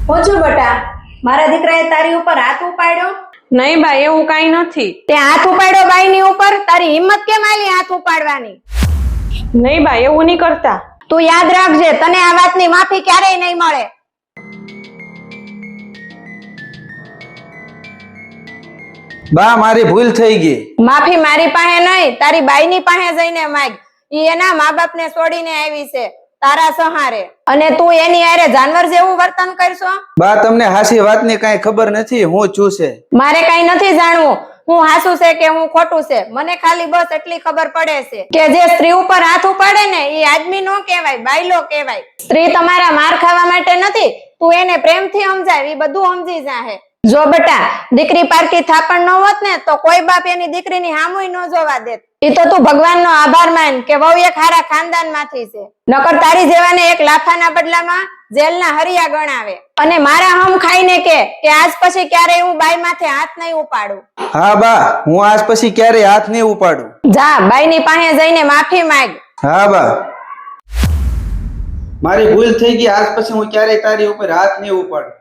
પૂછું બેટા, મારા દીકરાએ તારી ઉપર હાથ ઉપાડ્યો? નહીં બા, એવું કઈ નથી. તે હાથ ઉપાડ્યો બાઈની ઉપર? તારી હિંમત કેમ આલી હાથ ઉપાડવાની? નહીં બા, એવું નહીં કરતા. તું યાદ રાખજે, તને આ વાતની માફી ક્યારેય નહીં મળે. બા મારી ભૂલ થઈ ગઈ. માફી મારી પાસે નહીં, તારી બાઈની પાસે જઈને માંગ. ઈ એના મા બાપને છોડીને આવી છે તારા સહારે, અને તું એની હારે જાનવર જેવું વર્તન કરશો? બા તમને હાસી વાતની કઈ ખબર નથી, હું છું છે. મારે કઈ નથી જાણવું હું હાસું છે કે હું ખોટું છે. મને ખાલી બસ એટલી ખબર પડે છે કે જે સ્ત્રી ઉપર હાથ ઉપાડે ને એ આદમી નો કહેવાય, બાયલો કહેવાય. સ્ત્રી તમારા માર ખાવા માટે નથી, તું એને પ્રેમથી સમજાવ, એ બધું સમજી જાહે. જો બેટા, દીકરી પારકી થાપણ ન હોત ને તો કોઈ બાપ એની દીકરીની હામુય ન જોવા દેત. ઈ તો તું ભગવાનનો આભાર માન કે વહુ એક હારા ખાનદાનમાંથી છે, નકર તારી જેવાને એક લાફાના બદલામાં જેલના હરિયા ગણાવે. અને મારા હમ ખાઈને કે આજ પછી ક્યારેય હું બાઈ માથે હાથ નહીં ઉપાડું. હા બા, હું આજ પછી ક્યારેય હાથ નહીં ઉપાડું. જા બાઈની પાસે જઈને માફી માંગ. હા બા, મારી ભૂલ થઈ ગઈ, આજ પછી હું ક્યારેય તારી ઉપર હાથ નહીં ઉપાડું.